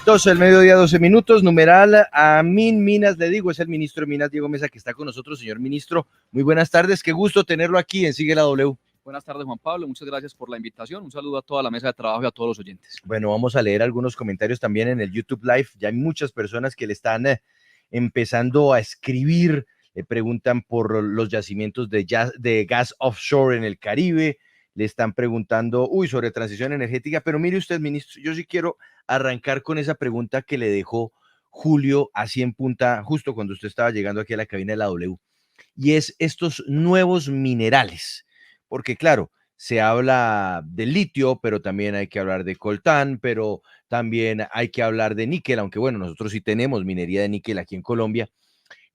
12 del mediodía, 12 minutos, numeral Amin Minas, le digo, es el ministro de Minas, Diego Mesa, que está con nosotros. Señor ministro, muy buenas tardes, qué gusto tenerlo aquí en Sigue la W. Buenas tardes, Juan Pablo, muchas gracias por la invitación, un saludo a toda la mesa de trabajo y a todos los oyentes. Bueno, vamos a leer algunos comentarios también en el YouTube Live, ya hay muchas personas que le están empezando a escribir, le preguntan por los yacimientos de gas offshore en el Caribe, le están preguntando, sobre transición energética, pero mire usted, ministro, yo sí quiero arrancar con esa pregunta que le dejó Julio así en punta, justo cuando usted estaba llegando aquí a la cabina de la W, y es estos nuevos minerales, porque claro, se habla de litio, pero también hay que hablar de coltán, pero también hay que hablar de níquel, aunque bueno, nosotros sí tenemos minería de níquel aquí en Colombia.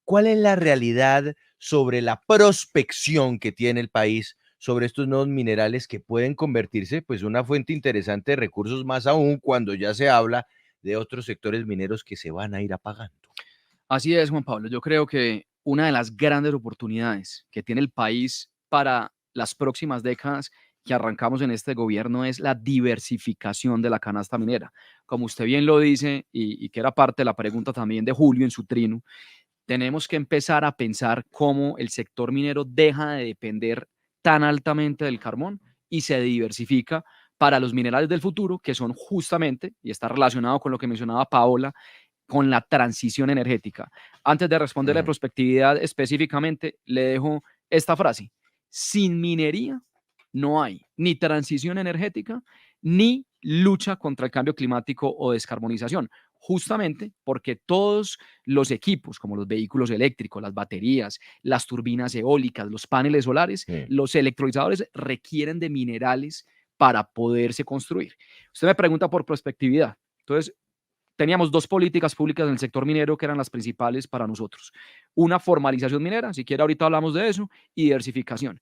¿Cuál es la realidad sobre la prospección que tiene el país sobre estos nuevos minerales que pueden convertirse pues una fuente interesante de recursos, más aún cuando ya se habla de otros sectores mineros que se van a ir apagando? Así es, Juan Pablo, yo creo que una de las grandes oportunidades que tiene el país para las próximas décadas que arrancamos en este gobierno es la diversificación de la canasta minera. Como usted bien lo dice, y que era parte de la pregunta también de Julio en su trino, tenemos que empezar a pensar cómo el sector minero deja de depender tan altamente del carbón y se diversifica para los minerales del futuro, que son justamente, y está relacionado con lo que mencionaba Paola, con la transición energética. Antes de responderle prospectividad específicamente, le dejo esta frase. Sin minería no hay ni transición energética ni lucha contra el cambio climático o descarbonización, justamente porque todos los equipos, como los vehículos eléctricos, las baterías, las turbinas eólicas, los paneles solares, los electrolizadores requieren de minerales para poderse construir. Usted me pregunta por prospectividad. Entonces, teníamos dos políticas públicas en el sector minero que eran las principales para nosotros. Una, formalización minera, si quiere ahorita hablamos de eso, y diversificación.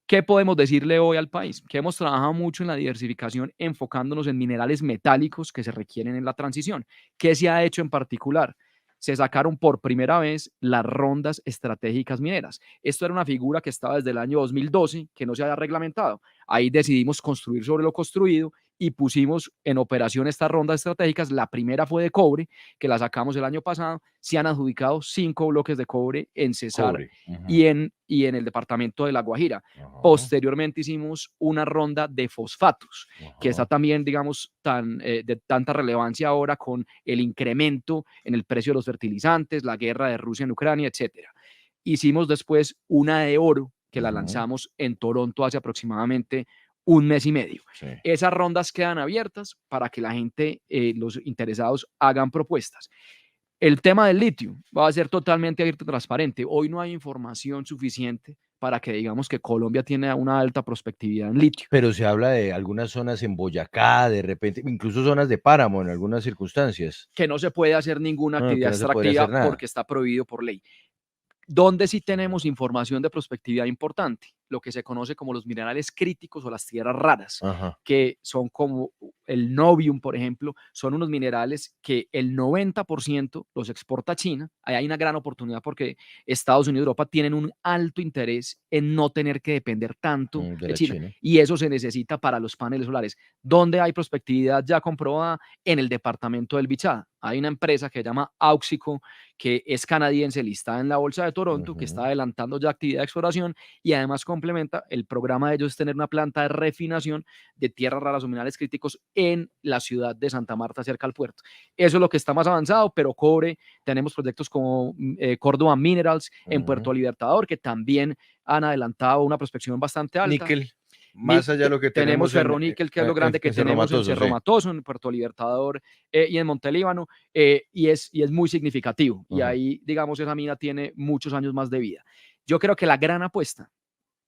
¿Qué podemos decirle hoy al país? Que hemos trabajado mucho en la diversificación, enfocándonos en minerales metálicos que se requieren en la transición. ¿Qué se ha hecho en particular? Se sacaron por primera vez las rondas estratégicas mineras. Esto era una figura que estaba desde el año 2012, que no se había reglamentado. Ahí decidimos construir sobre lo construido y pusimos en operación estas rondas estratégicas. La primera fue de cobre, que la sacamos el año pasado. Se han adjudicado 5 bloques de cobre en Cesar y en el departamento de La Guajira. Posteriormente hicimos una ronda de fosfatos, que está también, digamos, de tanta relevancia ahora con el incremento en el precio de los fertilizantes, la guerra de Rusia en Ucrania, etcétera. Hicimos después una de oro, que la lanzamos en Toronto hace aproximadamente un mes y medio. Sí. Esas rondas quedan abiertas para que la gente, los interesados, hagan propuestas. El tema del litio va a ser totalmente abierto y transparente. Hoy no hay información suficiente para que digamos que Colombia tiene una alta prospectividad en litio. Pero se habla de algunas zonas en Boyacá, de repente, incluso zonas de páramo en algunas circunstancias. Que no se puede hacer ninguna actividad extractiva porque está prohibido por ley. ¿Dónde sí tenemos información de prospectividad importante? Lo que se conoce como los minerales críticos o las tierras raras, que son como el novium, por ejemplo, son unos minerales que el 90% los exporta China. Ahí hay una gran oportunidad porque Estados Unidos y Europa tienen un alto interés en no tener que depender tanto de China. Y eso se necesita para los paneles solares. ¿Dónde hay prospectividad ya comprobada? En el departamento del Bichada. Hay una empresa que se llama Auxico, que es canadiense, listada en la bolsa de Toronto, que está adelantando ya actividad de exploración y además complementa el programa de ellos es tener una planta de refinación de tierras raras o minerales críticos en la ciudad de Santa Marta, cerca al puerto. Eso es lo que está más avanzado, pero cobre, tenemos proyectos como Córdoba Minerals en Puerto Libertador, que también han adelantado una prospección bastante alta. Níquel. Más allá de lo que tenemos ferroníquel, que es lo grande que tenemos en Cerro Matoso, en Puerto Libertador y en Montelíbano, y es muy significativo. Y ahí, digamos, esa mina tiene muchos años más de vida. Yo creo que la gran apuesta,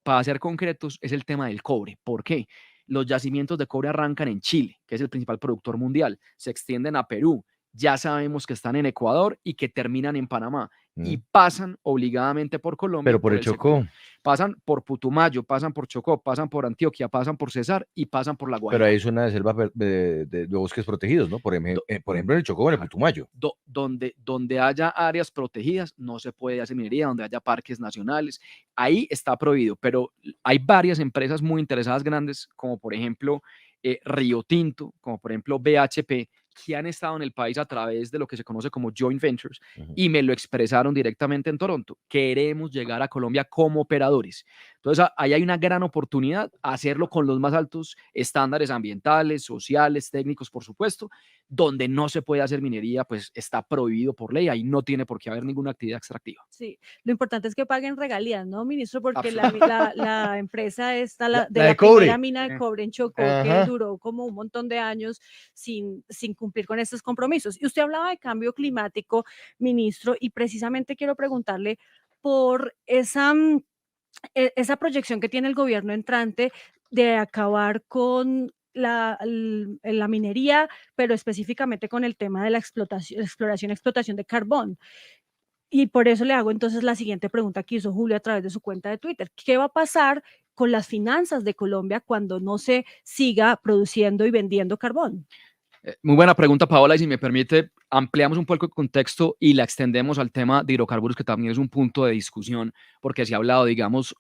para ser concretos, es el tema del cobre. ¿Por qué? Los yacimientos de cobre arrancan en Chile, que es el principal productor mundial, se extienden a Perú, ya sabemos que están en Ecuador y que terminan en Panamá y pasan obligadamente por Colombia. Pero por el Chocó. Pasan por Putumayo, pasan por Chocó, pasan por Antioquia, pasan por Cesar y pasan por La Guajira. Pero ahí es una selva de bosques protegidos, ¿no? Por ejemplo, en el Chocó, en el Putumayo. Donde haya áreas protegidas no se puede hacer minería, donde haya parques nacionales, ahí está prohibido, pero hay varias empresas muy interesadas grandes, como por ejemplo Río Tinto, como por ejemplo BHP, que han estado en el país a través de lo que se conoce como joint ventures Ujú. y me lo expresaron directamente en Toronto. Queremos llegar a Colombia como operadores. Entonces, ahí hay una gran oportunidad, hacerlo con los más altos estándares ambientales, sociales, técnicos, por supuesto. Donde no se puede hacer minería, pues está prohibido por ley, ahí no tiene por qué haber ninguna actividad extractiva. Sí, lo importante es que paguen regalías, ¿no, ministro? Porque Absol- la empresa esta, de La la de primera cobre. mina de Eh, cobre en Chocó, que Ajá. duró como un montón de años sin cumplir con estos compromisos. Y usted hablaba de cambio climático, ministro, y precisamente quiero preguntarle por esa proyección que tiene el gobierno entrante de acabar con la minería, pero específicamente con el tema de la exploración y explotación de carbón. Y por eso le hago entonces la siguiente pregunta que hizo Julio a través de su cuenta de Twitter. ¿Qué va a pasar con las finanzas de Colombia cuando no se siga produciendo y vendiendo carbón? Muy buena pregunta, Paola, y si me permite, ampliamos un poco el contexto y la extendemos al tema de hidrocarburos, que también es un punto de discusión, porque se ha hablado, digamos,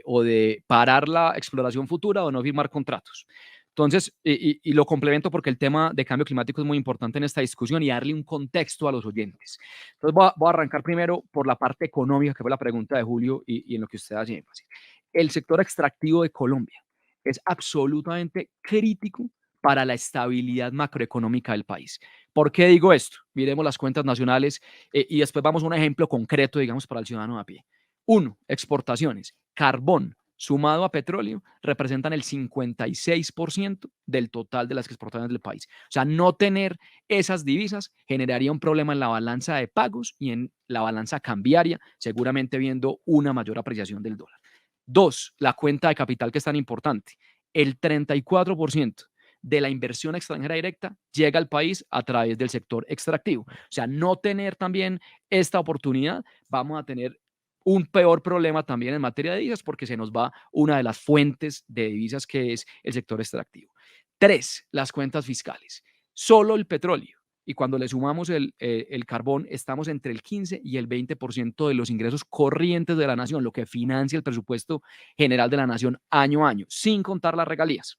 o de parar la exploración futura o no firmar contratos. Entonces, y lo complemento porque el tema de cambio climático es muy importante en esta discusión y darle un contexto a los oyentes. Entonces, voy a arrancar primero por la parte económica, que fue la pregunta de Julio y en lo que usted hace énfasis. El sector extractivo de Colombia es absolutamente crítico para la estabilidad macroeconómica del país. ¿Por qué digo esto? Miremos las cuentas nacionales y después vamos a un ejemplo concreto, digamos, para el ciudadano a pie. Uno, exportaciones. Carbón sumado a petróleo representan el 56% del total de las exportaciones del país. O sea, no tener esas divisas generaría un problema en la balanza de pagos y en la balanza cambiaria, seguramente viendo una mayor apreciación del dólar. Dos, la cuenta de capital, que es tan importante. El 34% de la inversión extranjera directa llega al país a través del sector extractivo. O sea, no tener también esta oportunidad, vamos a tener un peor problema también en materia de divisas porque se nos va una de las fuentes de divisas que es el sector extractivo. Tres, las cuentas fiscales. Solo el petróleo. Y cuando le sumamos el carbón, estamos entre el 15 y el 20% de los ingresos corrientes de la nación, lo que financia el presupuesto general de la nación año a año, sin contar las regalías.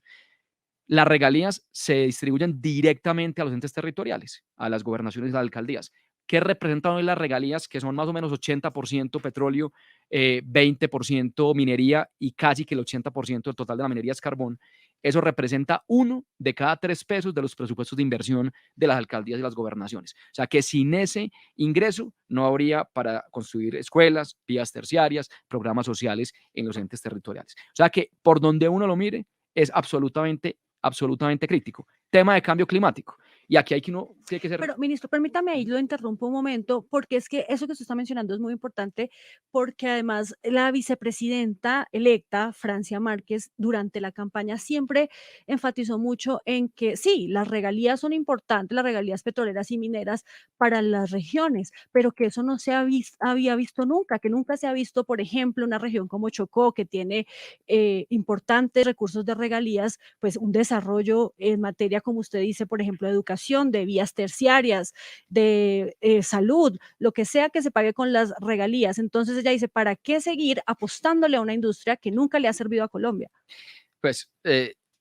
Las regalías se distribuyen directamente a los entes territoriales, a las gobernaciones y las alcaldías. ¿Qué representan hoy las regalías? Que son más o menos 80% petróleo, 20% minería y casi que el 80% del total de la minería es carbón. Eso representa 1 de cada 3 pesos de los presupuestos de inversión de las alcaldías y las gobernaciones. O sea que sin ese ingreso no habría para construir escuelas, vías terciarias, programas sociales en los entes territoriales. O sea que por donde uno lo mire, es absolutamente crítico. Tema de cambio climático. Y aquí hay que uno tiene que ser. Pero, ministro, permítame ahí, lo interrumpo un momento, porque es que eso que usted está mencionando es muy importante, porque además la vicepresidenta electa, Francia Márquez, durante la campaña siempre enfatizó mucho en que sí, las regalías son importantes, las regalías petroleras y mineras para las regiones, pero que eso no se había visto nunca, que nunca se ha visto, por ejemplo, una región como Chocó, que tiene importantes recursos de regalías, pues un desarrollo en materia, como usted dice, por ejemplo, de educación, de vías terciarias, de salud, lo que sea que se pague con las regalías. Entonces ella dice, ¿para qué seguir apostándole a una industria que nunca le ha servido a Colombia? Pues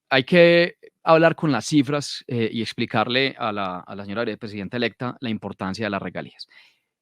hay que hablar con las cifras y explicarle a la señora presidenta electa la importancia de las regalías.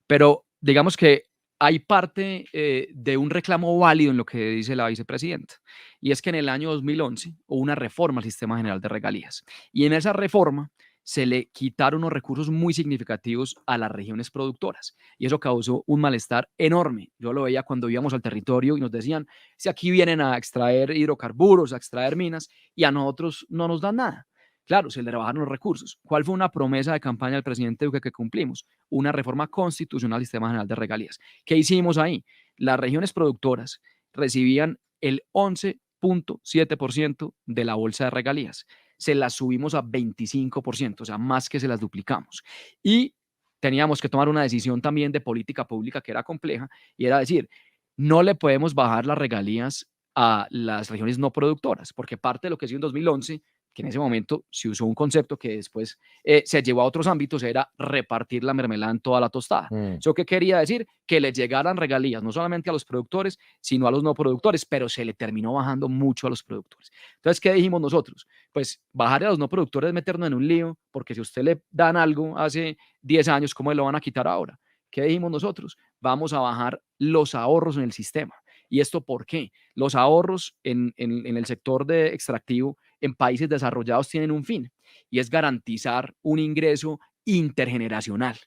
Pero digamos que hay parte de un reclamo válido en lo que dice la vicepresidenta, y es que en el año 2011 hubo una reforma al sistema general de regalías, y en esa reforma se le quitaron unos recursos muy significativos a las regiones productoras, y eso causó un malestar enorme. Yo lo veía cuando íbamos al territorio y nos decían, si aquí vienen a extraer hidrocarburos, a extraer minas, y a nosotros no nos dan nada. Claro, se le rebajaron los recursos. ¿Cuál fue una promesa de campaña del presidente Duque que cumplimos? Una reforma constitucional al sistema general de regalías. ¿Qué hicimos ahí? Las regiones productoras recibían el 11.7% de la bolsa de regalías. Se las subimos a 25%, o sea, más que se las duplicamos. Y teníamos que tomar una decisión también de política pública que era compleja, y era decir, no le podemos bajar las regalías a las regiones no productoras, porque parte de lo que se hizo en 2011 que en ese momento se usó un concepto que después se llevó a otros ámbitos, era repartir la mermelada en toda la tostada. ¿Eso qué quería decir? Que le llegaran regalías, no solamente a los productores, sino a los no productores, pero se le terminó bajando mucho a los productores. Entonces, ¿qué dijimos nosotros? Pues bajar a los no productores es meternos en un lío, porque si a usted le dan algo hace 10 años, ¿cómo le lo van a quitar ahora? ¿Qué dijimos nosotros? Vamos a bajar los ahorros en el sistema. ¿Y esto por qué? Los ahorros en el sector de extractivo en países desarrollados tienen un fin, y es garantizar un ingreso intergeneracional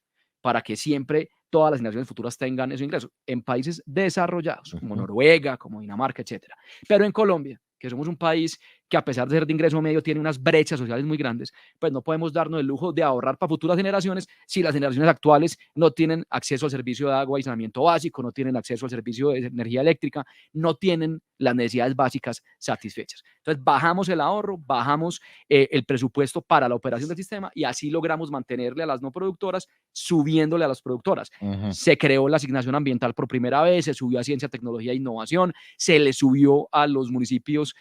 para que siempre todas las generaciones futuras tengan ese ingreso. En países desarrollados, como Noruega, como Dinamarca, etcétera. Pero en Colombia, que somos un país que a pesar de ser de ingreso medio tiene unas brechas sociales muy grandes, pues no podemos darnos el lujo de ahorrar para futuras generaciones si las generaciones actuales no tienen acceso al servicio de agua y saneamiento básico, no tienen acceso al servicio de energía eléctrica, no tienen las necesidades básicas satisfechas. Entonces bajamos el ahorro, bajamos el presupuesto para la operación del sistema y así logramos mantenerle a las no productoras, subiéndole a las productoras. Se creó la asignación ambiental por primera vez, se subió a ciencia, tecnología e innovación, se le subió a los municipios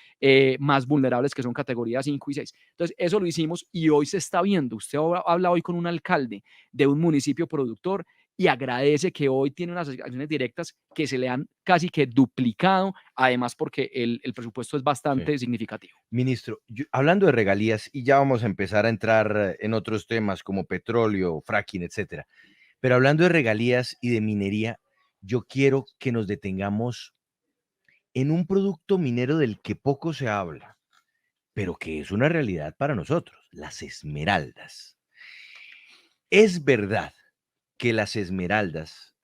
más vulnerables, que son categorías 5 y 6. Entonces, eso lo hicimos y hoy se está viendo. Usted habla hoy con un alcalde de un municipio productor y agradece que hoy tiene unas acciones directas que se le han casi que duplicado, además porque el presupuesto es bastante significativo. Ministro, hablando de regalías, y ya vamos a empezar a entrar en otros temas como petróleo, fracking, etcétera, pero hablando de regalías y de minería, yo quiero que nos detengamos en un producto minero del que poco se habla, pero que es una realidad para nosotros, las esmeraldas. Es verdad que las esmeraldas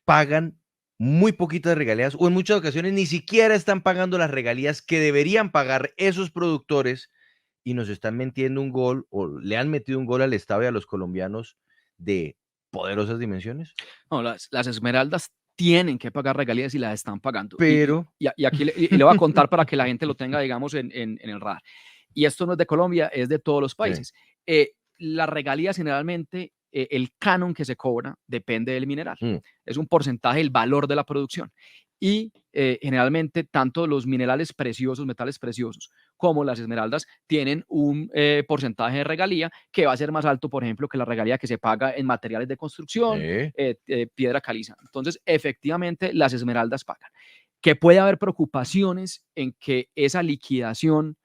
pagan muy poquitas regalías o en muchas ocasiones ni siquiera están pagando las regalías que deberían pagar esos productores y nos están metiendo un gol o le han metido un gol al Estado y a los colombianos de poderosas dimensiones. No, las esmeraldas tienen que pagar regalías y las están pagando. Pero Y aquí le voy a contar para que la gente lo tenga, digamos, en el radar. Y esto no es de Colombia, es de todos los países. Las regalías generalmente, el canon que se cobra depende del mineral. Es un porcentaje del valor de la producción. Y generalmente tanto los minerales preciosos, metales preciosos, como las esmeraldas tienen un porcentaje de regalía que va a ser más alto, por ejemplo, que la regalía que se paga en materiales de construcción, piedra caliza. Entonces, efectivamente, las esmeraldas pagan. Que puede haber preocupaciones en que esa liquidación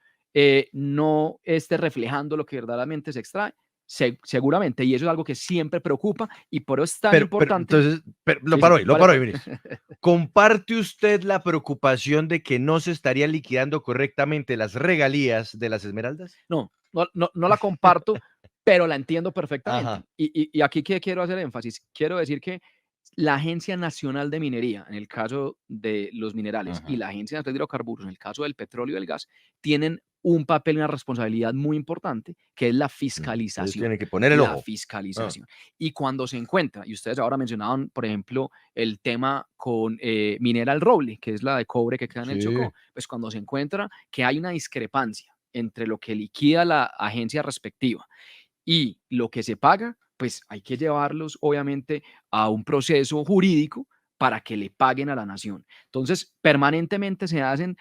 no esté reflejando lo que verdaderamente se extrae. Seguramente, y eso es algo que siempre preocupa y por eso es tan importante. Entonces, lo paro hoy, ministro. ¿Comparte usted la preocupación de que no se estarían liquidando correctamente las regalías de las esmeraldas? No la comparto, pero la entiendo perfectamente. Y aquí ¿qué quiero hacer énfasis? Quiero decir que la Agencia Nacional de Minería, en el caso de los minerales, y la Agencia Nacional de Hidrocarburos, en el caso del petróleo y el gas, tienen un papel y una responsabilidad muy importante, que es la fiscalización. Tienen que poner el ojo. La fiscalización. Y cuando se encuentra, y ustedes ahora mencionaban, por ejemplo, el tema con Mineral Roble, que es la de cobre que queda en el Chocó, pues cuando se encuentra que hay una discrepancia entre lo que liquida la agencia respectiva y lo que se paga, pues hay que llevarlos obviamente a un proceso jurídico para que le paguen a la nación. Entonces, permanentemente se hacen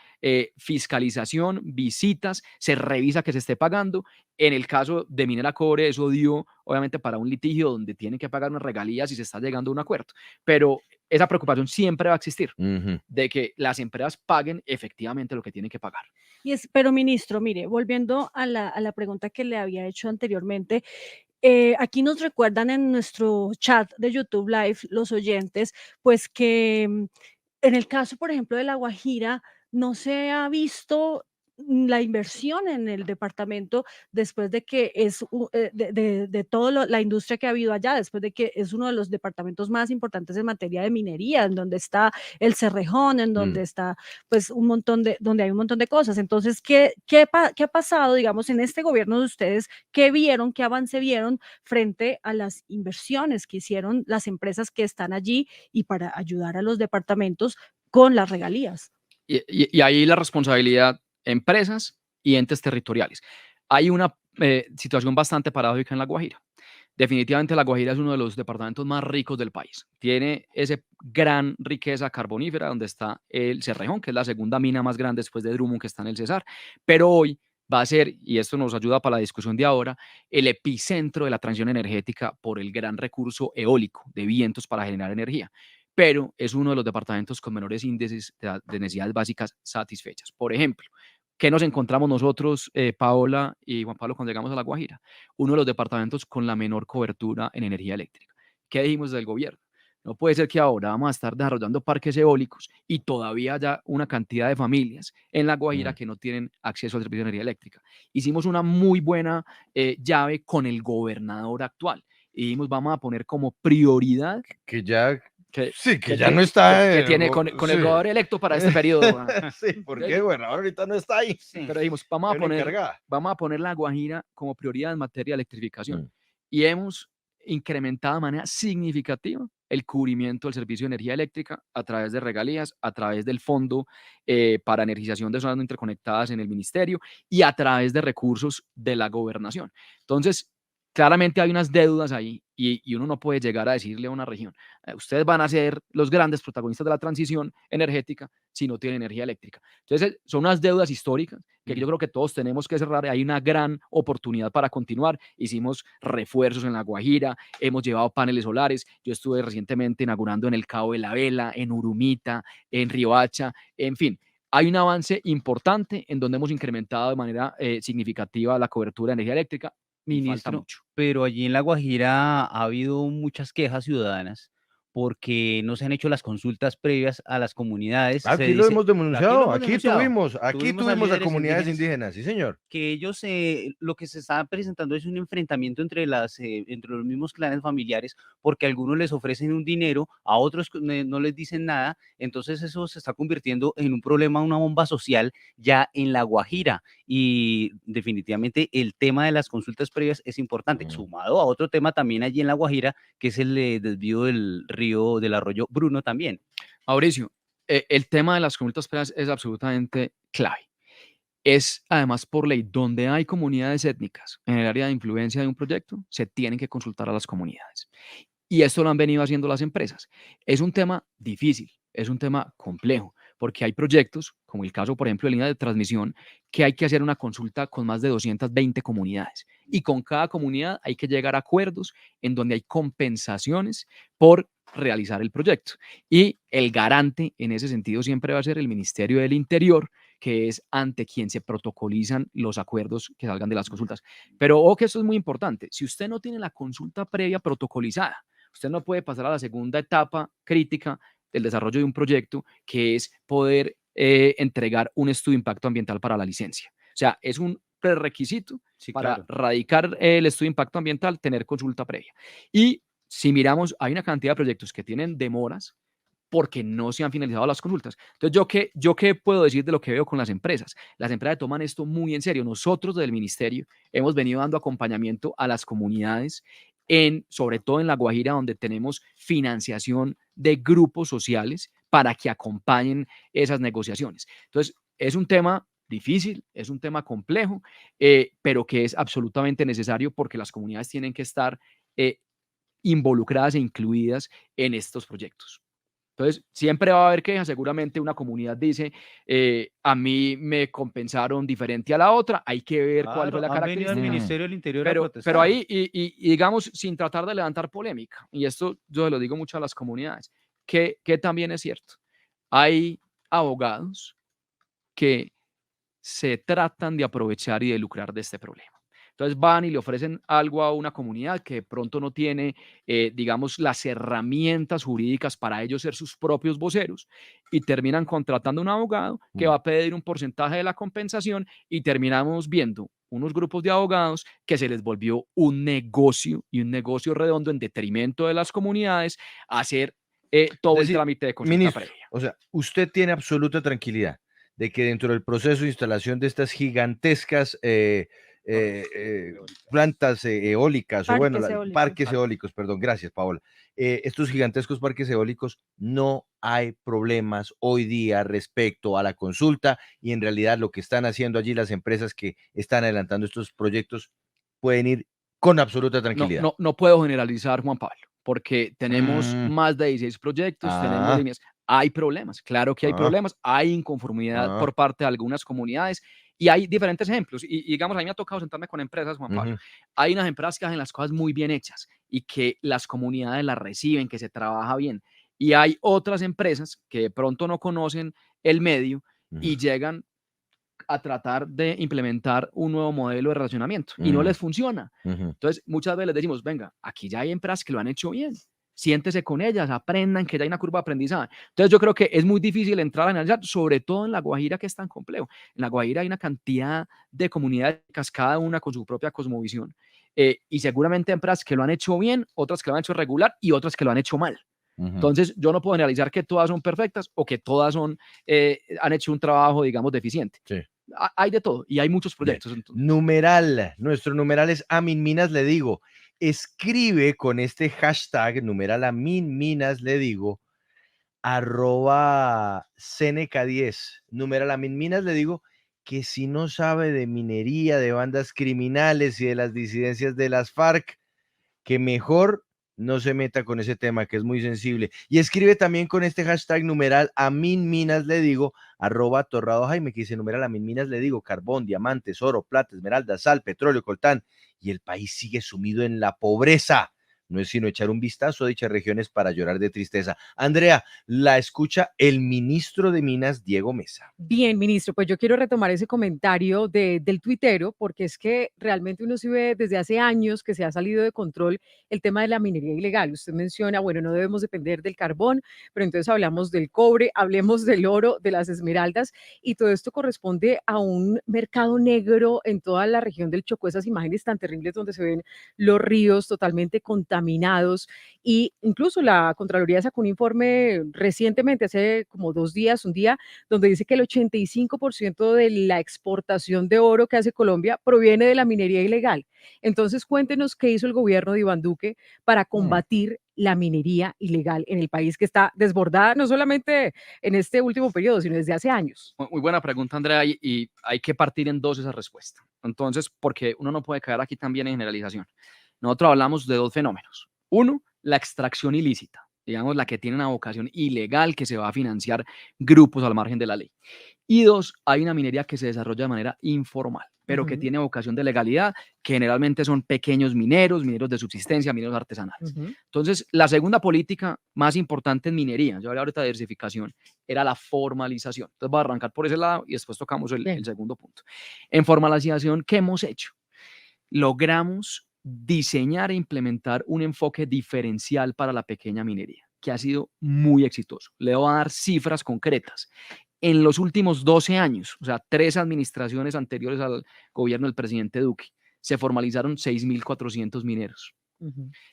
fiscalización, visitas, se revisa que se esté pagando. En el caso de Minera Cobre, eso dio obviamente para un litigio donde tienen que pagar unas regalías y se está llegando a un acuerdo. Pero esa preocupación siempre va a existir, de que las empresas paguen efectivamente lo que tienen que pagar. Pero ministro, mire, volviendo a la pregunta que le había hecho anteriormente, aquí nos recuerdan en nuestro chat de YouTube Live los oyentes, pues que en el caso, por ejemplo, de La Guajira, no se ha visto la inversión en el departamento después de que es de toda la industria que ha habido allá, después de que es uno de los departamentos más importantes en materia de minería, en donde está el Cerrejón, en donde está pues donde hay un montón de cosas. Entonces, ¿qué ha pasado, digamos, en este gobierno de ustedes? ¿Qué vieron, qué avance vieron frente a las inversiones que hicieron las empresas que están allí y para ayudar a los departamentos con las regalías? Y ahí la responsabilidad, empresas y entes territoriales. Hay una situación bastante paradójica en La Guajira. Definitivamente La Guajira es uno de los departamentos más ricos del país. Tiene esa gran riqueza carbonífera donde está el Cerrejón, que es la segunda mina más grande después de Drummond, que está en el Cesar. Pero hoy va a ser, y esto nos ayuda para la discusión de ahora, el epicentro de la transición energética por el gran recurso eólico de vientos para generar energía, pero es uno de los departamentos con menores índices de necesidades básicas satisfechas. Por ejemplo, ¿qué nos encontramos nosotros, Paola y Juan Pablo, cuando llegamos a La Guajira? Uno de los departamentos con la menor cobertura en energía eléctrica. ¿Qué dijimos del gobierno? No puede ser que ahora vamos a estar desarrollando parques eólicos y todavía haya una cantidad de familias en La Guajira Mm. que no tienen acceso al servicio de energía eléctrica. Hicimos una muy buena llave con el gobernador actual y dijimos, vamos a poner como prioridad Que ya, que, sí, que que, ya tie- no está que el tiene con el sí. gobernador electo para este periodo. Sí, porque bueno, ahorita no está ahí. Pero dijimos, Hay una encargada. vamos a poner La Guajira como prioridad en materia de electrificación. Mm. Y hemos incrementado de manera significativa el cubrimiento del servicio de energía eléctrica a través de regalías, a través del fondo para energización de zonas no interconectadas en el ministerio y a través de recursos de la gobernación. Entonces, claramente hay unas deudas ahí y uno no puede llegar a decirle a una región, ustedes van a ser los grandes protagonistas de la transición energética si no tienen energía eléctrica. Entonces, son unas deudas históricas que yo creo que todos tenemos que cerrar. Hay una gran oportunidad para continuar. Hicimos refuerzos en La Guajira, hemos llevado paneles solares. Yo estuve recientemente inaugurando en el Cabo de la Vela, en Urumita, en Riohacha, en fin. Hay un avance importante en donde hemos incrementado de manera significativa la cobertura de energía eléctrica y falta Ministro, mucho. pero allí en La Guajira ha habido muchas quejas ciudadanas porque no se han hecho las consultas previas a las comunidades. Se Aquí lo dice, hemos denunciado, aquí denunciado. tuvimos a Tuvimos comunidades líderes indígenas, sí señor. que ellos lo que se está presentando es un enfrentamiento entre entre los mismos clanes familiares, porque a algunos les ofrecen un dinero, a otros no les dicen nada. Entonces eso se está convirtiendo en un problema, una bomba social ya en La Guajira, y definitivamente el tema de las consultas previas es importante, sumado a otro tema también allí en La Guajira, que es el desvío del río, del arroyo Bruno también. Mauricio, el tema de las consultas previas es absolutamente clave. Es además por ley, donde hay comunidades étnicas en el área de influencia de un proyecto, se tienen que consultar a las comunidades. Y esto lo han venido haciendo las empresas. Es un tema difícil, es un tema complejo, porque hay proyectos, como el caso, por ejemplo, de línea de transmisión, que hay que hacer una consulta con más de 220 comunidades. Y con cada comunidad hay que llegar a acuerdos en donde hay compensaciones por realizar el proyecto. Y el garante en ese sentido siempre va a ser el Ministerio del Interior, que es ante quien se protocolizan los acuerdos que salgan de las consultas. Pero ojo que esto es muy importante. Si usted no tiene la consulta previa protocolizada, usted no puede pasar a la segunda etapa crítica del desarrollo de un proyecto, que es poder entregar un estudio de impacto ambiental para la licencia. O sea, es un prerequisito para radicar el estudio de impacto ambiental, tener consulta previa. Y si miramos, hay una cantidad de proyectos que tienen demoras porque no se han finalizado las consultas. Entonces, ¿yo qué puedo decir de lo que veo con las empresas? Las empresas toman esto muy en serio. Nosotros del ministerio hemos venido dando acompañamiento a las comunidades, sobre todo en La Guajira, donde tenemos financiación de grupos sociales para que acompañen esas negociaciones. Entonces, es un tema difícil, es un tema complejo, pero que es absolutamente necesario porque las comunidades tienen que estar involucradas e incluidas en estos proyectos. Entonces, siempre va a haber quejas. Seguramente una comunidad dice, a mí me compensaron diferente a la otra. Hay que ver cuál fue la Han venido al característica. Ministerio del Interior a Pero protestar. ahí, y digamos, sin tratar de levantar polémica, y esto yo lo digo mucho a las comunidades, que también es cierto, hay abogados que se tratan de aprovechar y de lucrar de este problema. Entonces van y le ofrecen algo a una comunidad que de pronto no tiene, digamos, las herramientas jurídicas para ellos ser sus propios voceros y terminan contratando un abogado que va a pedir un porcentaje de la compensación y terminamos viendo unos grupos de abogados que se les volvió un negocio y un negocio redondo en detrimento de las comunidades hacer todo el trámite de consulta ministro, previa. o sea, usted tiene absoluta tranquilidad de que dentro del proceso de instalación de estas gigantescas plantas eólicas, o bueno, parques eólicos, perdón, gracias Paola, estos gigantescos parques eólicos, no hay problemas hoy día respecto a la consulta y en realidad lo que están haciendo allí las empresas que están adelantando estos proyectos pueden ir con absoluta tranquilidad. No puedo generalizar, Juan Pablo, porque tenemos más de 16 proyectos, tenemos líneas. Hay problemas, claro que hay problemas, hay inconformidad por parte de algunas comunidades Y hay diferentes ejemplos. Y digamos, a mí me ha tocado sentarme con empresas, Juan Pablo. Ujú. Hay unas empresas que hacen las cosas muy bien hechas y que las comunidades las reciben, que se trabaja bien. Y hay otras empresas que de pronto no conocen el medio y Ujú. llegan a tratar de implementar un nuevo modelo de relacionamiento y no les funciona. Ujú. Entonces, muchas veces les decimos, venga, aquí ya hay empresas que lo han hecho bien, siéntese con ellas, aprendan, que ya hay una curva de aprendizaje. Entonces, yo creo que es muy difícil entrar a analizar, sobre todo en La Guajira, que es tan complejo. En La Guajira hay una cantidad de comunidades, cada una con su propia cosmovisión, y seguramente empresas que lo han hecho bien, otras que lo han hecho regular y otras que lo han hecho mal. Ujú. Entonces, yo no puedo analizar que todas son perfectas o que todas han hecho un trabajo, digamos, deficiente. Sí. Hay de todo y hay muchos Bien. proyectos. Entonces, Numeral, nuestro numeral es Amin Minas le digo. Escribe con este hashtag, numeral Amin Minas le digo, @Seneca10, numeral Amin Minas le digo, que si no sabe de minería, de bandas criminales y de las disidencias de las FARC, que mejor no se meta con ese tema que es muy sensible. Y escribe también con este hashtag numeral Amin Minas le digo, @Torrado Jaime, que dice numeral Amin Minas le digo, carbón, diamantes, oro, plata, esmeralda, sal, petróleo, coltán, y el país sigue sumido en la pobreza. No es sino echar un vistazo a dichas regiones para llorar de tristeza. Andrea, la escucha el ministro de Minas, Diego Mesa. Bien, ministro, pues yo quiero retomar ese comentario del tuitero, porque es que realmente uno sí ve desde hace años que se ha salido de control el tema de la minería ilegal. Usted menciona, bueno, no debemos depender del carbón, pero entonces hablamos del cobre, hablemos del oro, de las esmeraldas, y todo esto corresponde a un mercado negro en toda la región del Chocó, esas imágenes tan terribles donde se ven los ríos totalmente contaminados, y incluso la Contraloría sacó un informe recientemente, hace como 2 días, un día, donde dice que el 85% de la exportación de oro que hace Colombia proviene de la minería ilegal. Entonces, cuéntenos qué hizo el gobierno de Iván Duque para combatir la minería ilegal en el país, que está desbordada no solamente en este último periodo, sino desde hace años. muy buena pregunta, Andrea, y hay que partir en dos esa respuesta. Entonces, porque uno no puede caer aquí también en generalización. Nosotros hablamos de dos fenómenos. Uno, la extracción ilícita, digamos, la que tiene una vocación ilegal que se va a financiar grupos al margen de la ley. Y dos, hay una minería que se desarrolla de manera informal, pero que tiene vocación de legalidad, que generalmente son pequeños mineros, mineros de subsistencia, mineros artesanales. Entonces, la segunda política más importante en minería, yo hablé ahorita de diversificación, era la formalización. Entonces, voy a arrancar por ese lado y después tocamos el segundo punto. En formalización, ¿qué hemos hecho? Logramos diseñar e implementar un enfoque diferencial para la pequeña minería, que ha sido muy exitoso. Le voy a dar cifras concretas. En los últimos 12 años, o sea, 3 administraciones anteriores al gobierno del presidente Duque, se formalizaron 6.400 mineros.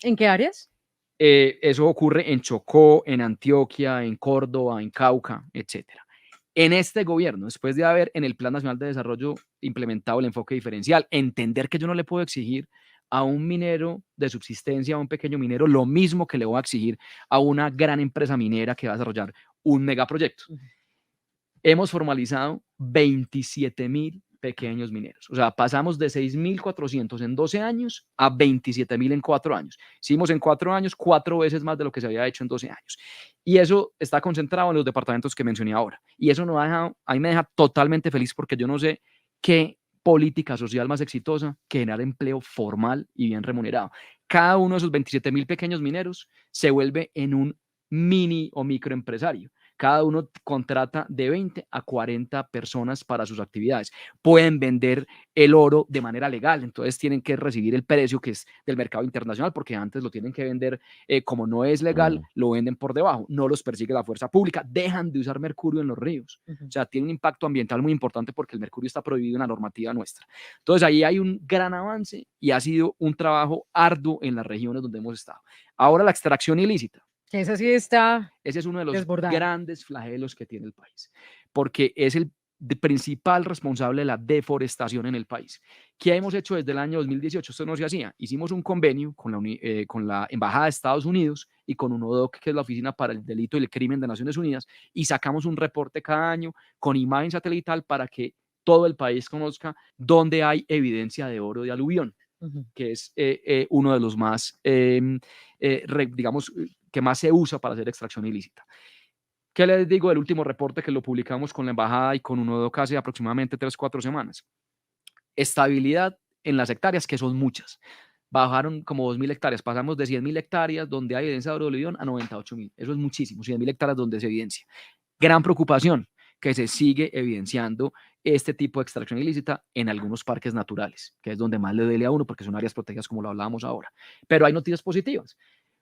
¿En qué áreas? Eso ocurre en Chocó, en Antioquia, en Córdoba, en Cauca, etcétera. En este gobierno, después de haber en el Plan Nacional de Desarrollo implementado el enfoque diferencial, entender que yo no le puedo exigir a un minero de subsistencia, a un pequeño minero, lo mismo que le voy a exigir a una gran empresa minera que va a desarrollar un megaproyecto. Hemos formalizado 27.000 pequeños mineros. O sea, pasamos de 6.400 en 12 años a 27.000 en 4 años. Hicimos en 4 años 4 veces más de lo que se había hecho en 12 años. Y eso está concentrado en los departamentos que mencioné ahora. Y eso a mí me deja totalmente feliz, porque yo no sé qué política social más exitosa que generar empleo formal y bien remunerado. Cada uno de esos 27.000 pequeños mineros se vuelve en un mini o microempresario. Cada uno contrata de 20 a 40 personas para sus actividades. Pueden vender el oro de manera legal, entonces tienen que recibir el precio que es del mercado internacional, porque antes lo tienen que vender, como no es legal, lo venden por debajo, no los persigue la fuerza pública, dejan de usar mercurio en los ríos. O sea, tiene un impacto ambiental muy importante porque el mercurio está prohibido en la normativa nuestra. Entonces ahí hay un gran avance y ha sido un trabajo arduo en las regiones donde hemos estado. Ahora la extracción ilícita. Esa sí está Ese es uno de los desbordada. grandes flagelos que tiene el país, porque es el principal responsable de la deforestación en el país. ¿Qué hemos hecho desde el año 2018? Esto no se hacía. Hicimos un convenio con la Embajada de Estados Unidos y con UNODOC, que es la Oficina para el Delito y el Crimen de Naciones Unidas, y sacamos un reporte cada año con imagen satelital para que todo el país conozca dónde hay evidencia de oro de aluvión, que es uno de los más, digamos, que más se usa para hacer extracción ilícita. ¿Qué les digo del último reporte que lo publicamos con la embajada y con UNODO hace aproximadamente 3-4 semanas? Estabilidad en las hectáreas, que son muchas. Bajaron como 2.000 hectáreas. Pasamos de 100.000 hectáreas donde hay evidencia de Eurolivión a 98.000. Eso es muchísimo, 100.000 hectáreas donde se evidencia. Gran preocupación que se sigue evidenciando este tipo de extracción ilícita en algunos parques naturales, que es donde más le duele a uno porque son áreas protegidas como lo hablábamos ahora. Pero hay noticias positivas.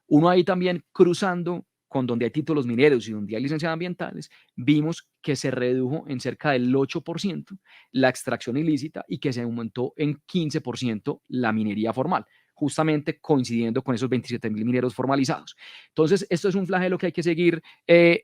Uno ahí también cruzando con donde hay títulos mineros y donde hay licencias ambientales, vimos que se redujo en cerca del 8% la extracción ilícita y que se aumentó en 15% la minería formal, justamente coincidiendo con esos 27.000 mineros formalizados. Entonces, esto es un flagelo que hay que seguir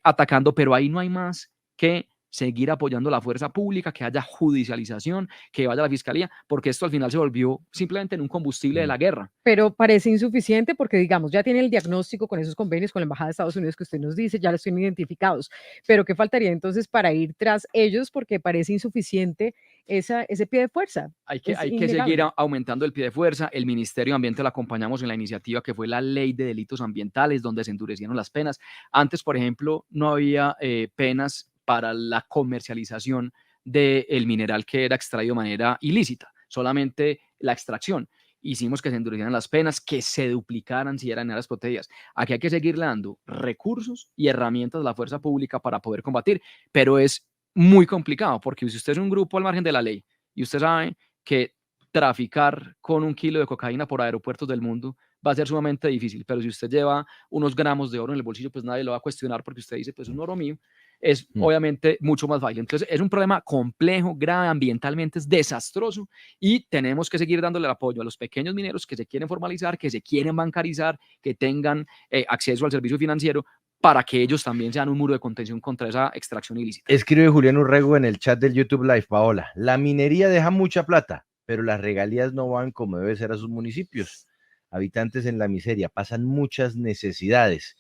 atacando, pero ahí no hay más que seguir apoyando la fuerza pública, que haya judicialización, que vaya a la fiscalía, porque esto al final se volvió simplemente en un combustible de la guerra. Pero parece insuficiente porque, digamos, ya tiene el diagnóstico con esos convenios con la Embajada de Estados Unidos que usted nos dice, ya los tienen identificados. Pero ¿qué faltaría entonces para ir tras ellos? Porque parece insuficiente ese pie de fuerza. Hay que innegable. seguir aumentando el pie de fuerza. El Ministerio de Ambiente lo acompañamos en la iniciativa que fue la Ley de Delitos Ambientales, donde se endurecieron las penas. Antes, por ejemplo, no había penas para la comercialización del mineral que era extraído de manera ilícita, solamente la extracción. Hicimos que se endurecieran las penas, que se duplicaran si eran áreas protegidas. Aquí hay que seguir dando recursos y herramientas a la fuerza pública para poder combatir, pero es muy complicado porque si usted es un grupo al margen de la ley y usted sabe que traficar con 1 kilo de cocaína por aeropuertos del mundo va a ser sumamente difícil, pero si usted lleva unos gramos de oro en el bolsillo, pues nadie lo va a cuestionar porque usted dice, pues es un oro mío, es obviamente mucho más fácil. Entonces es un problema complejo, grave, ambientalmente es desastroso y tenemos que seguir dándole el apoyo a los pequeños mineros que se quieren formalizar, que se quieren bancarizar, que tengan acceso al servicio financiero para que ellos también sean un muro de contención contra esa extracción ilícita. Escribe Julián Urrego en el chat del YouTube Live, Paola, la minería deja mucha plata, pero las regalías no van como debe ser a sus municipios. Habitantes en la miseria, pasan muchas necesidades.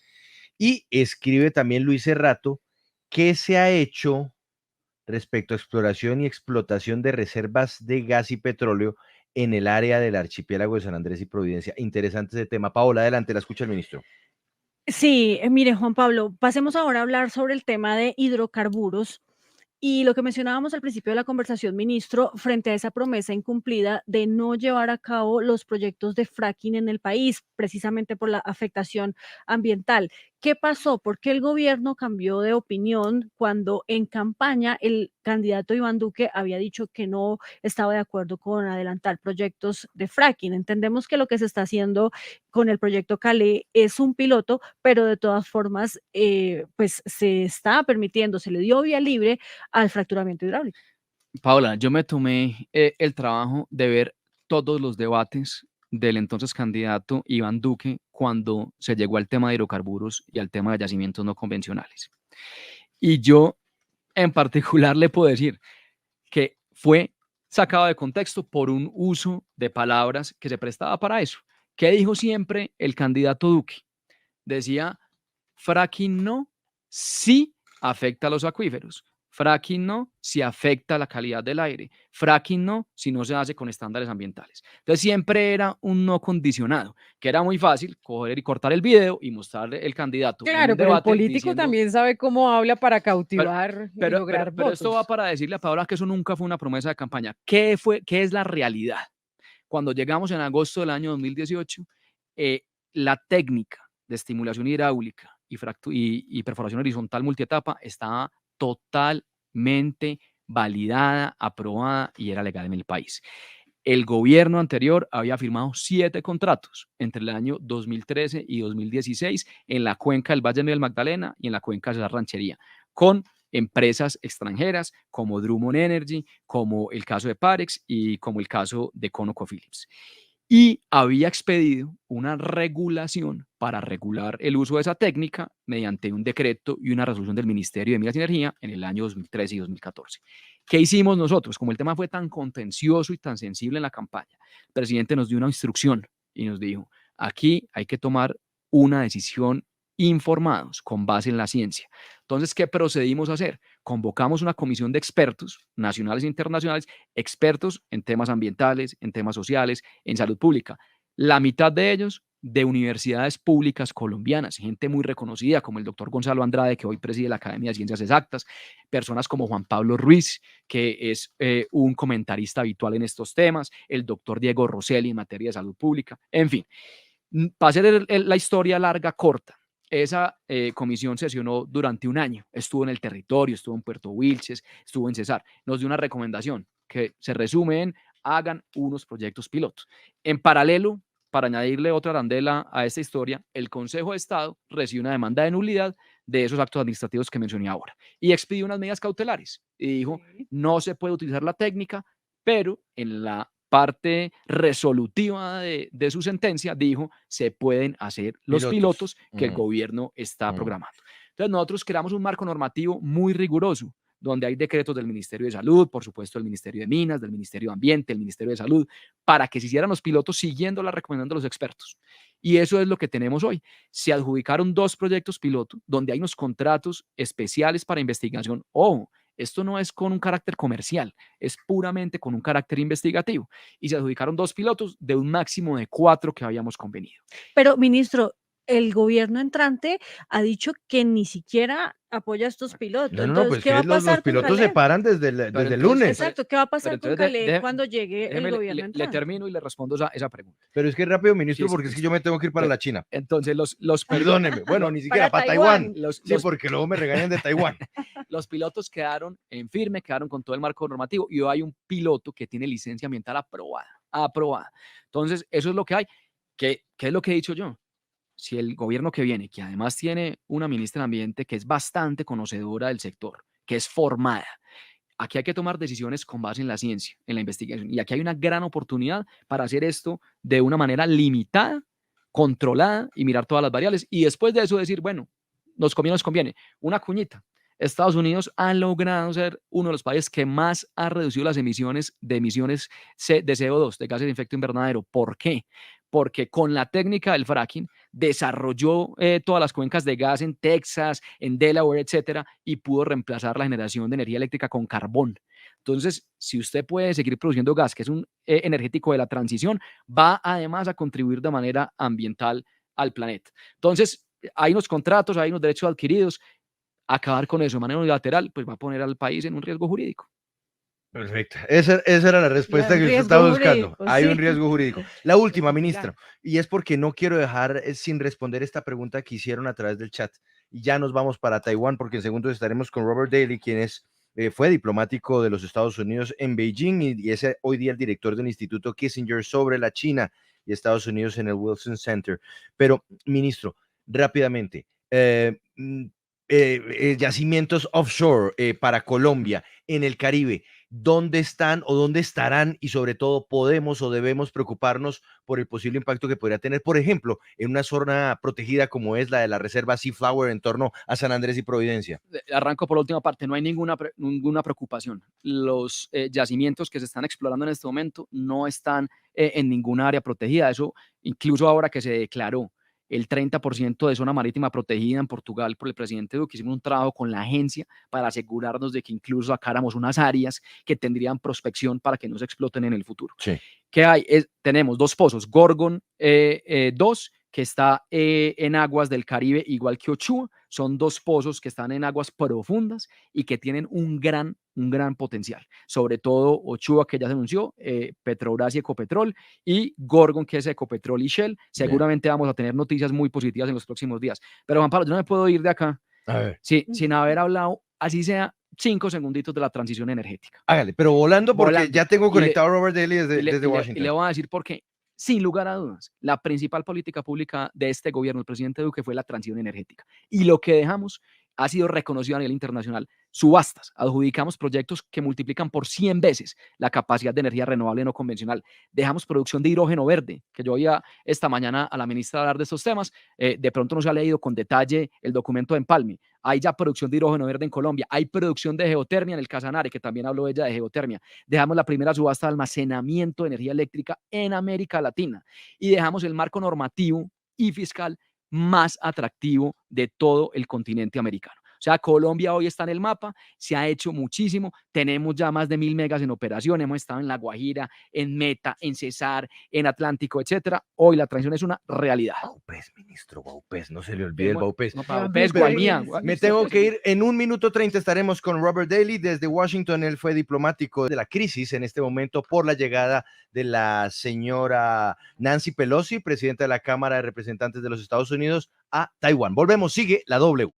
Y escribe también Luis Cerrato, ¿qué se ha hecho respecto a exploración y explotación de reservas de gas y petróleo en el área del archipiélago de San Andrés y Providencia? Interesante ese tema. Paola, adelante, la escucha el ministro. Sí, mire, Juan Pablo, pasemos ahora a hablar sobre el tema de hidrocarburos. Y lo que mencionábamos al principio de la conversación, ministro, frente a esa promesa incumplida de no llevar a cabo los proyectos de fracking en el país, precisamente por la afectación ambiental. ¿Qué pasó? ¿Por qué el gobierno cambió de opinión cuando en campaña el candidato Iván Duque había dicho que no estaba de acuerdo con adelantar proyectos de fracking? Entendemos que lo que se está haciendo con el proyecto Calé es un piloto, pero de todas formas, pues se está permitiendo, se le dio vía libre al fracturamiento hidráulico. Paola, yo me tomé el trabajo de ver todos los debates del entonces candidato Iván Duque cuando se llegó al tema de hidrocarburos y al tema de yacimientos no convencionales. Y yo en particular le puedo decir que fue sacado de contexto por un uso de palabras que se prestaba para eso. ¿Qué dijo siempre el candidato Duque? Decía, fracking no, sí afecta a los acuíferos. Fracking no, si afecta la calidad del aire. Fracking no, si no se hace con estándares ambientales. Entonces siempre era un no condicionado, que era muy fácil coger y cortar el video y mostrarle el candidato. Claro, pero el político también sabe cómo habla para cautivar y lograr votos. Pero esto va para decirle a Paola que eso nunca fue una promesa de campaña. ¿Qué es la realidad? Cuando llegamos en agosto del año 2018, la técnica de estimulación hidráulica y perforación horizontal multietapa estaba totalmente validada, aprobada y era legal en el país. El gobierno anterior había firmado 7 contratos entre el año 2013 y 2016 en la cuenca del Valle del Magdalena y en la cuenca de la Ranchería, con empresas extranjeras como Drummond Energy, como el caso de Parex y como el caso de ConocoPhillips. Y había expedido una regulación para regular el uso de esa técnica mediante un decreto y una resolución del Ministerio de Minas y Energía en el año 2013 y 2014. ¿Qué hicimos nosotros? Como el tema fue tan contencioso y tan sensible en la campaña, el presidente nos dio una instrucción y nos dijo, aquí hay que tomar una decisión informados con base en la ciencia. Entonces, ¿qué procedimos a hacer? Convocamos una comisión de expertos nacionales e internacionales, expertos en temas ambientales, en temas sociales, en salud pública. La mitad de ellos de universidades públicas colombianas, gente muy reconocida como el doctor Gonzalo Andrade, que hoy preside la Academia de Ciencias Exactas, personas como Juan Pablo Ruiz, que es un comentarista habitual en estos temas, el doctor Diego Rosselli en materia de salud pública, en fin. Para hacer la historia larga, corta, esa comisión sesionó durante un año, estuvo en el territorio, estuvo en Puerto Wilches, estuvo en Cesar, nos dio una recomendación que se resume en hagan unos proyectos pilotos. En paralelo, para añadirle otra arandela a esta historia, el Consejo de Estado recibió una demanda de nulidad de esos actos administrativos que mencioné ahora y expidió unas medidas cautelares y dijo, Sí. no se puede utilizar la técnica, pero en la parte resolutiva de su sentencia dijo, se pueden hacer los Pilotos. pilotos que el gobierno está Mm. programando. Entonces nosotros creamos un marco normativo muy riguroso, donde hay decretos del Ministerio de Salud, por supuesto del Ministerio de Minas, del Ministerio de Ambiente, del Ministerio de Salud, para que se hicieran los pilotos siguiendo la recomendación de los expertos. Y eso es lo que tenemos hoy. Se adjudicaron 2 proyectos piloto, donde hay unos contratos especiales para investigación. Ojo, esto no es con un carácter comercial, es puramente con un carácter investigativo. Y se adjudicaron 2 pilotos de un máximo de 4 que habíamos convenido. Pero, ministro, el gobierno entrante ha dicho que ni siquiera apoya estos pilotos. No, Entonces, pues ¿qué que va a los pasar con pilotos se Caleb? paran desde el Pero entonces, lunes. Exacto, ¿qué va a pero pasar con entonces Caleb cuando llegue el déjeme, gobierno le entrante? termino y le respondo esa pregunta. Pero es que rápido, ministro, Sí, sí, porque es que listo. yo me tengo que ir para Entonces, la China. entonces los Perdóneme. Bueno, ni siquiera Para para Taiwán. Taiwán. Sí, porque luego me regañan de Taiwán. Los pilotos quedaron en firme, quedaron con todo el marco normativo y hoy hay un piloto que tiene licencia ambiental aprobada. Entonces, eso es lo que hay. ¿Qué es lo que he dicho yo? Si el gobierno que viene, que además tiene una ministra de Ambiente que es bastante conocedora del sector, que es formada, aquí hay que tomar decisiones con base en la ciencia, en la investigación. Y aquí hay una gran oportunidad para hacer esto de una manera limitada, controlada y mirar todas las variables. Y después de eso decir, bueno, nos conviene. Una cuñita. Estados Unidos ha logrado ser uno de los países que más ha reducido las emisiones de CO2, de gases de efecto invernadero. ¿Por qué? Porque con la técnica del fracking desarrolló todas las cuencas de gas en Texas, en Delaware, etcétera, y pudo reemplazar la generación de energía eléctrica con carbón. Entonces, si usted puede seguir produciendo gas, que es un energético de la transición, va además a contribuir de manera ambiental al planeta. Entonces, hay unos contratos, hay unos derechos adquiridos. Acabar con eso de manera unilateral, pues va a poner al país en un riesgo jurídico. Perfecto. Esa era la respuesta Ya, que usted riesgo estaba buscando. jurídico, Hay un sí. riesgo jurídico. La última, Claro. ministra, y es porque no quiero dejar sin responder esta pregunta que hicieron a través del chat. Y ya nos vamos para Taiwán, porque en segundos estaremos con Robert Daly, quien fue diplomático de los Estados Unidos en Beijing y es hoy día el director del Instituto Kissinger sobre la China y Estados Unidos en el Wilson Center. Pero, ministro, rápidamente, yacimientos offshore para Colombia, en el Caribe, ¿dónde están o dónde estarán? Y sobre todo, ¿podemos o debemos preocuparnos por el posible impacto que podría tener, por ejemplo, en una zona protegida como es la de la Reserva Seaflower en torno a San Andrés y Providencia? Arranco por la última parte, no hay ninguna preocupación. Los yacimientos que se están explorando en este momento no están en ninguna área protegida. Eso, incluso ahora que se declaró el 30% de zona marítima protegida en Portugal por el presidente Duque, hicimos un trabajo con la agencia para asegurarnos de que incluso sacáramos unas áreas que tendrían prospección para que no se exploten en el futuro. Sí. ¿Qué hay? Tenemos 2 pozos, Gorgon 2, que está en aguas del Caribe, igual que Ochoa. Son 2 pozos que están en aguas profundas y que tienen un gran potencial. Sobre todo Ochoa, que ya se anunció, Petrobras y Ecopetrol, y Gorgon, que es Ecopetrol y Shell. Seguramente vamos a tener noticias muy positivas en los próximos días. Pero Juan Pablo, yo no me puedo ir de acá sin haber hablado, así sea, 5 segunditos de la transición energética. Hágale, pero volando porque ya tengo conectado a Robert Daly desde Washington. Y le voy a decir por qué. Sin lugar a dudas, la principal política pública de este gobierno, el presidente Duque, fue la transición energética. Y lo que dejamos ha sido reconocido a nivel internacional. Subastas, adjudicamos proyectos que multiplican por 100 veces la capacidad de energía renovable no convencional. Dejamos producción de hidrógeno verde, que yo oía esta mañana a la ministra hablar de estos temas. De pronto no se ha leído con detalle el documento de empalme. Hay ya producción de hidrógeno verde en Colombia. Hay producción de geotermia en el Casanare, que también habló ella de geotermia. Dejamos la primera subasta de almacenamiento de energía eléctrica en América Latina. Y dejamos el marco normativo y fiscal más atractivo de todo el continente americano. O sea, Colombia hoy está en el mapa, se ha hecho muchísimo, tenemos ya más de 1000 megas en operación, hemos estado en La Guajira, en Meta, en Cesar, en Atlántico, etcétera. Hoy la transición es una realidad. Baupés, ministro Baupés, no se le olvide el Baupés. No, Llevan Baupés, bien Guainía, coherentes. Me tengo que ir. En 1:30 estaremos con Robert Daly desde Washington. Él fue diplomático de la crisis en este momento por la llegada de la señora Nancy Pelosi, presidenta de la Cámara de Representantes de los Estados Unidos, a Taiwán. Volvemos, sigue la W.